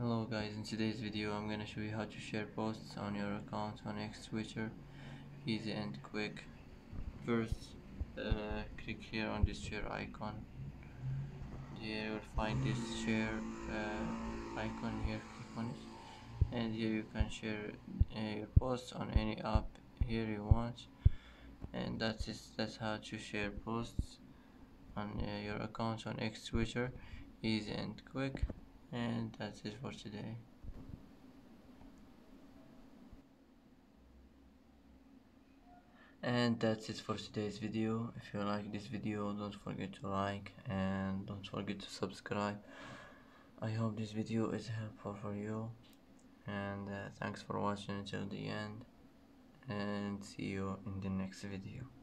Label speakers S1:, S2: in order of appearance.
S1: Hello guys, in today's video I'm gonna show you how to share posts on your account on X Twitter. Easy and quick. First, click here on this share icon. Here you will find this share icon here, click on it. And here you can share your posts on any app here you want. And that's how to share posts on your account on X Twitter. Easy and quick. And that's it for today. And that's it for today's video. If you like this video, don't forget to like and don't forget to subscribe. I hope this video is helpful for you, and thanks for watching until the end, and see you in the next video.